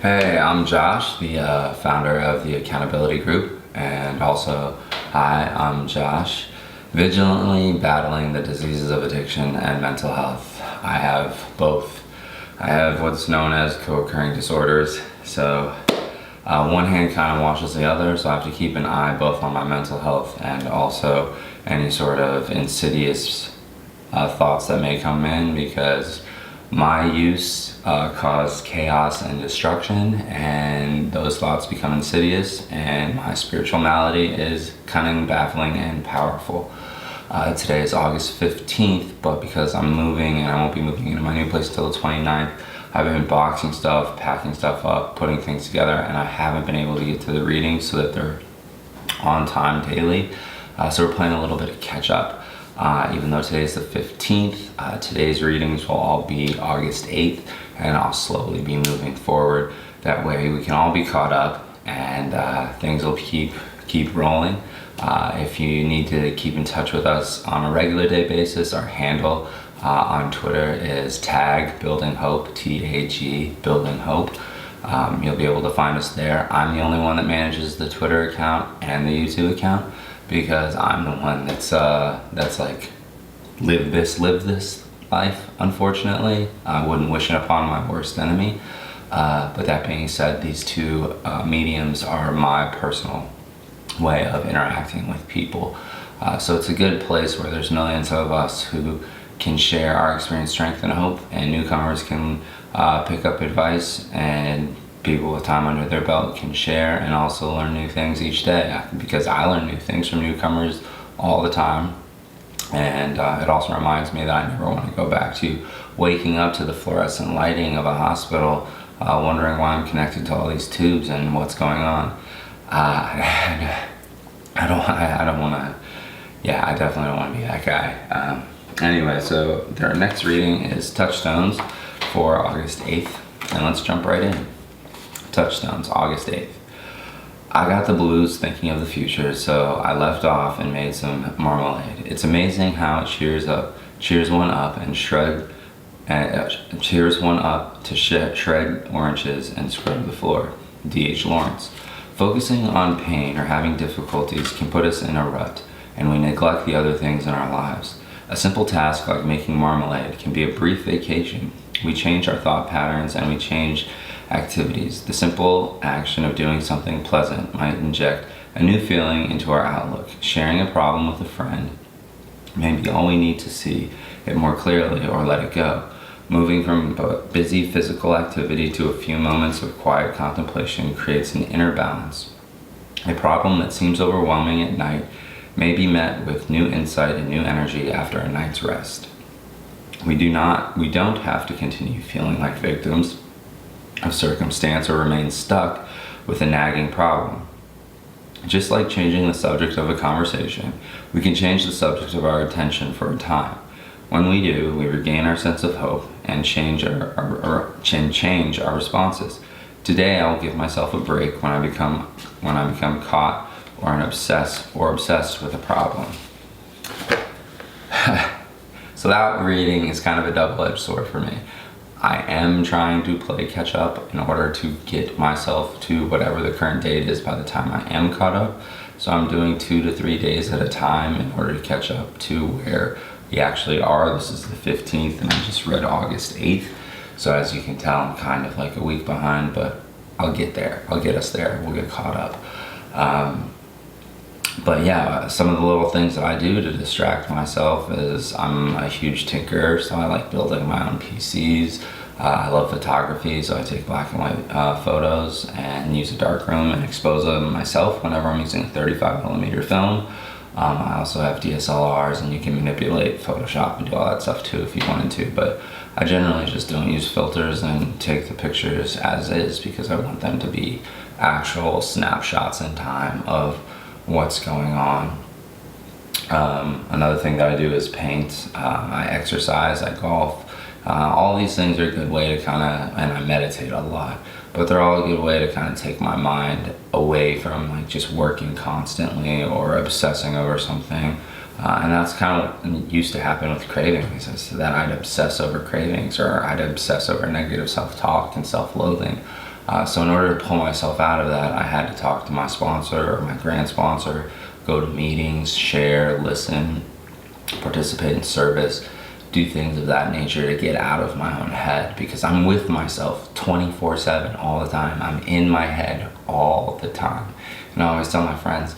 Hey, I'm Josh, the founder of the Accountability Group, and also, hi, I'm Josh, vigilantly battling the diseases of addiction and mental health. I have both. I have what's known as co-occurring disorders, so one hand kind of washes the other, so I have to keep an eye both on my mental health and also any sort of insidious thoughts that may come in, because my use caused chaos and destruction, and those thoughts become insidious, and my spiritual malady is cunning, baffling, and powerful. Today is August 15th, but because I'm moving and I won't be moving into my new place until the 29th, I've been boxing stuff, packing stuff up, putting things together, and I haven't been able to get to the readings so that they're on time daily. So we're playing a little bit of catch up. Even though today's the 15th, today's readings will all be August 8th, and I'll slowly be moving forward. That way we can all be caught up, and things will keep rolling. If you need to keep in touch with us on a regular day basis, our handle on Twitter is tag Building Hope, TAG Building Hope. You'll be able to find us there. I'm the only one that manages the Twitter account and the YouTube account, because I'm the one that's like live this life. Unfortunately, I wouldn't wish it upon my worst enemy. But that being said, these two mediums are my personal way of interacting with people. So it's a good place where there's millions of us who can share our experience, strength, and hope, and newcomers can pick up advice, and people with time under their belt can share and also learn new things each day, because I learn new things from newcomers all the time. And it also reminds me that I never want to go back to waking up to the fluorescent lighting of a hospital, wondering why I'm connected to all these tubes and what's going on. I don't want to, I definitely don't want to be that guy. Anyway, so their next reading is Touchstones for August 8th, and let's jump right in. Touchstones, August 8th. I got the blues thinking of the future, so I left off and made some marmalade. It's amazing how it cheers one up to shred oranges and scrub the floor. D.H. Lawrence. Focusing on pain or having difficulties can put us in a rut, and we neglect the other things in our lives. A simple task like making marmalade can be a brief vacation. We change our thought patterns and we change activities. The simple action of doing something pleasant might inject a new feeling into our outlook. Sharing a problem with a friend may be all we need to see it more clearly or let it go. Moving from busy physical activity to a few moments of quiet contemplation creates an inner balance. A problem that seems overwhelming at night may be met with new insight and new energy after a night's rest. We don't have to continue feeling like victims of circumstance or remain stuck with a nagging problem. Just like changing the subject of a conversation, we can change the subject of our attention for a time. When we do, we regain our sense of hope and change our responses. Today, I will give myself a break when I become caught or obsessed with a problem. So that reading is kind of a double-edged sword for me. I am trying to play catch up in order to get myself to whatever the current date is by the time I am caught up. So I'm doing 2 to 3 days at a time in order to catch up to where we actually are. This is the 15th, and I just read August 8th. So as you can tell, I'm kind of like a week behind, but I'll get there. I'll get us there. We'll get caught up. But yeah, some of the little things that I do to distract myself is I'm a huge tinkerer, so I like building my own PCs. I love photography, so I take black and white photos and use a darkroom and expose them myself whenever I'm using a 35mm film. I also have DSLRs, and you can manipulate Photoshop and do all that stuff too if you wanted to, but I generally just don't use filters and take the pictures as is, because I want them to be actual snapshots in time of what's going on. Another thing that I do is paint. I exercise, I golf. All these things are a good way to and I meditate a lot, but they're all a good way to kind of take my mind away from like just working constantly or obsessing over something. And that's kind of what used to happen with cravings, is that I'd obsess over cravings, or I'd obsess over negative self-talk and self-loathing. So in order to pull myself out of that, I had to talk to my sponsor or my grant sponsor, go to meetings, share, listen, participate in service, do things of that nature to get out of my own head, because I'm with myself 24/7 all the time. I'm in my head all the time. And I always tell my friends,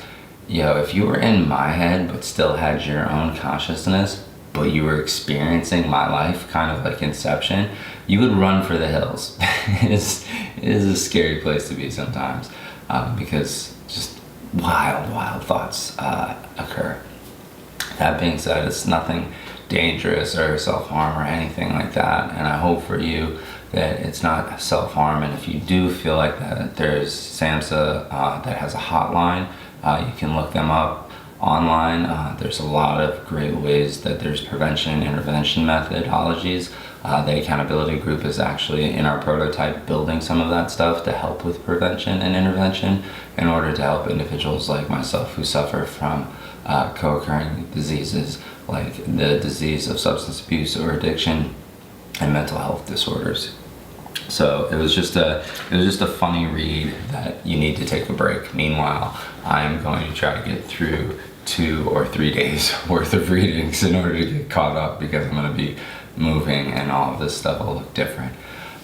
yo, if you were in my head but still had your own consciousness, but you were experiencing my life kind of like Inception, you would run for the hills. It is a scary place to be sometimes, because just wild thoughts occur. That being said, it's nothing dangerous or self-harm or anything like that, and I hope for you that it's not self-harm. And if you do feel like that, there's SAMHSA that has a hotline. You can look them up online. There's a lot of great ways that there's prevention and intervention methodologies. The accountability group is actually in our prototype building some of that stuff to help with prevention and intervention in order to help individuals like myself who suffer from co-occurring diseases like the disease of substance abuse or addiction and mental health disorders. So it was just a funny read that you need to take a break. Meanwhile, I'm going to try to get through 2 or 3 days worth of readings in order to get caught up, because I'm going to be moving and all of this stuff will look different.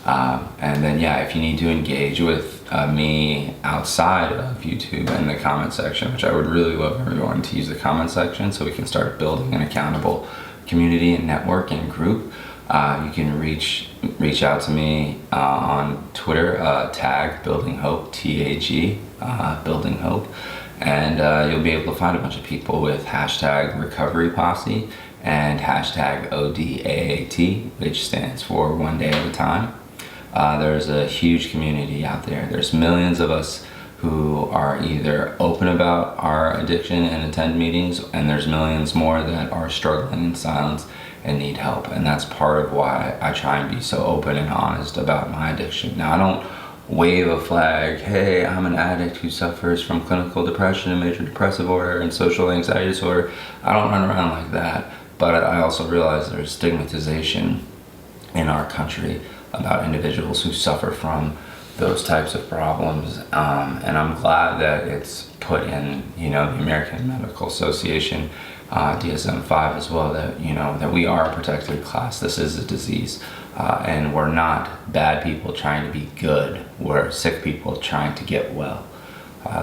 And then if you need to engage with me outside of YouTube in the comment section, which I would really love everyone to use the comment section so we can start building an accountable community and network and group. You can reach out to me on Twitter, tag Building Hope, TAG, Building Hope, and you'll be able to find a bunch of people with hashtag recoveryposse and hashtag odaat, which stands for one day at a time. There's a huge community out there. There's millions of us who are either open about our addiction and attend meetings, and there's millions more that are struggling in silence and need help. And that's part of why I try and be so open and honest about my addiction. Now, I don't wave a flag, hey, I'm an addict who suffers from clinical depression and major depressive disorder and social anxiety disorder. I don't run around like that, but I also realize there's stigmatization in our country about individuals who suffer from those types of problems, and I'm glad that it's put in, the American Medical Association, DSM-5 as well, that that we are a protected class. This is a disease, and we're not bad people trying to be good. We're sick people trying to get well.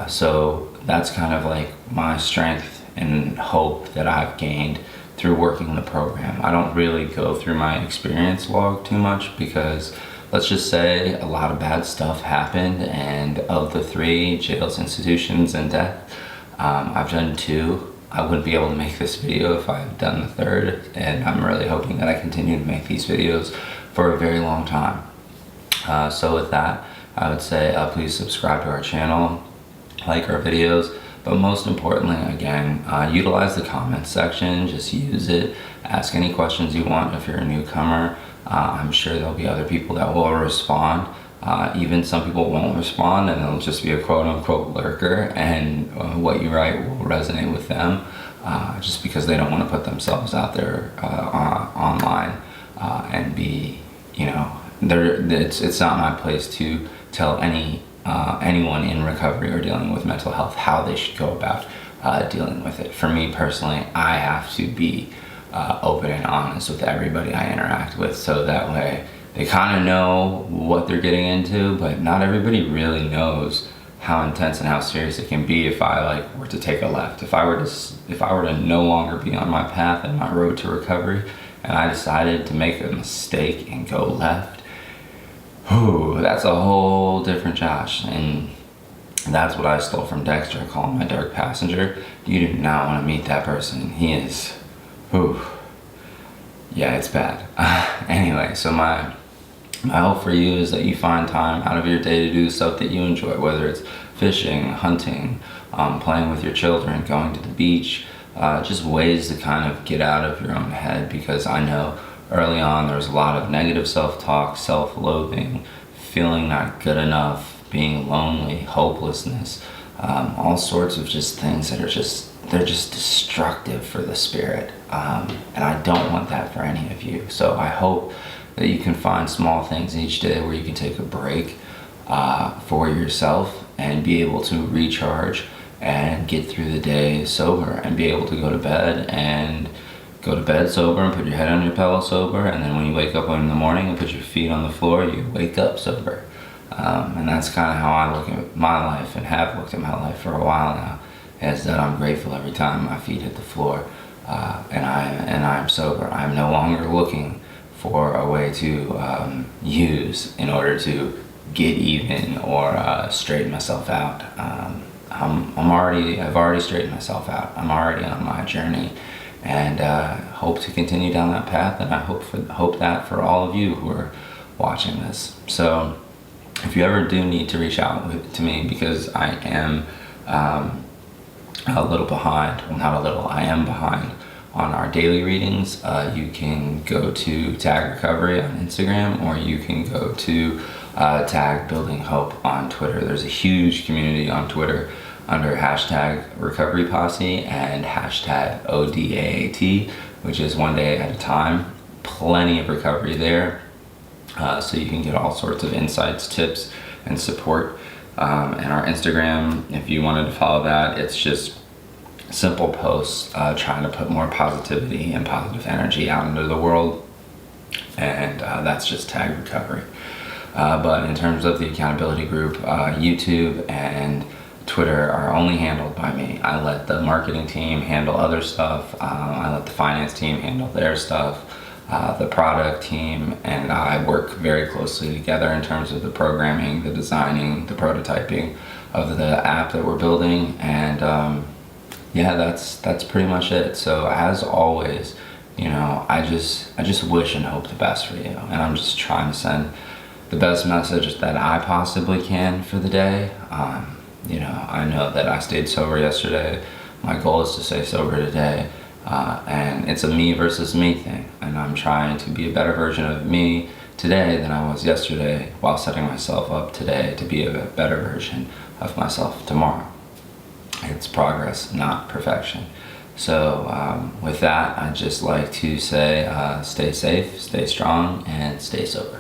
So that's kind of like my strength and hope that I've gained through working the program. I don't really go through my experience log too much because, let's just say, a lot of bad stuff happened, and of the 3 jails, institutions, and death, I've done 2. I wouldn't be able to make this video if I had done the 3rd, and I'm really hoping that I continue to make these videos for a very long time. So with that, I would say please subscribe to our channel, like our videos, but most importantly, again, utilize the comments section. Just use it. Ask any questions you want if you're a newcomer. I'm sure there'll be other people that will respond. Even some people won't respond, and it'll just be a quote-unquote lurker, and what you write will resonate with them, just because they don't want to put themselves out there online and be, it's not my place to tell anyone in recovery or dealing with mental health how they should go about dealing with it. For me personally, I have to be open and honest with everybody I interact with, so that way they kind of know what they're getting into, but not everybody really knows how intense and how serious it can be if I were to take a left. If I were to no longer be on my path and my road to recovery, and I decided to make a mistake and go left, that's a whole different Josh. And that's what I stole from Dexter. I call him my dark passenger. You do not want to meet that person. He is, yeah, it's bad. Anyway, so my hope for you is that you find time out of your day to do stuff that you enjoy, whether it's fishing, hunting, playing with your children, going to the beach, just ways to kind of get out of your own head, because I know early on there was a lot of negative self-talk, self-loathing, feeling not good enough, being lonely, hopelessness, all sorts of just things that are they're just destructive for the spirit, and I don't want that for any of you. So I hope that you can find small things each day where you can take a break, for yourself and be able to recharge and get through the day sober, and be able to go to bed sober and put your head on your pillow sober, and then when you wake up in the morning and put your feet on the floor, you wake up sober. And that's kind of how I look at my life, and have looked at my life for a while now, is that I'm grateful every time my feet hit the floor, and I'm sober. I'm no longer looking for a way to use in order to get even or straighten myself out. I've already straightened myself out. I'm already on my journey, and hope to continue down that path. And I hope that for all of you who are watching this. So, if you ever do need to reach out to me, because I am a little behind. Well, not a little. I am behind on our daily readings. You can go to Tag Recovery on Instagram, or you can go to Tag Building Hope on Twitter. There's a huge community on Twitter under hashtag recoveryposse and hashtag odaat, which is one day at a time. Plenty of recovery there, so you can get all sorts of insights, tips, and support. And our Instagram, if you wanted to follow that, it's just simple posts trying to put more positivity and positive energy out into the world, and that's just Tag Recovery. But in terms of the accountability group, YouTube and Twitter are only handled by me. I let the marketing team handle other stuff. I let the finance team handle their stuff. The product team and I work very closely together in terms of the programming, the designing, the prototyping of the app that we're building, and yeah, that's pretty much it. So as always, I just wish and hope the best for you, and I'm just trying to send the best message that I possibly can for the day. I know that I stayed sober yesterday. My goal is to stay sober today. And it's a me versus me thing, and I'm trying to be a better version of me today than I was yesterday, while setting myself up today to be a better version of myself tomorrow. It's progress, not perfection. So with that, I'd just like to say stay safe, stay strong, and stay sober.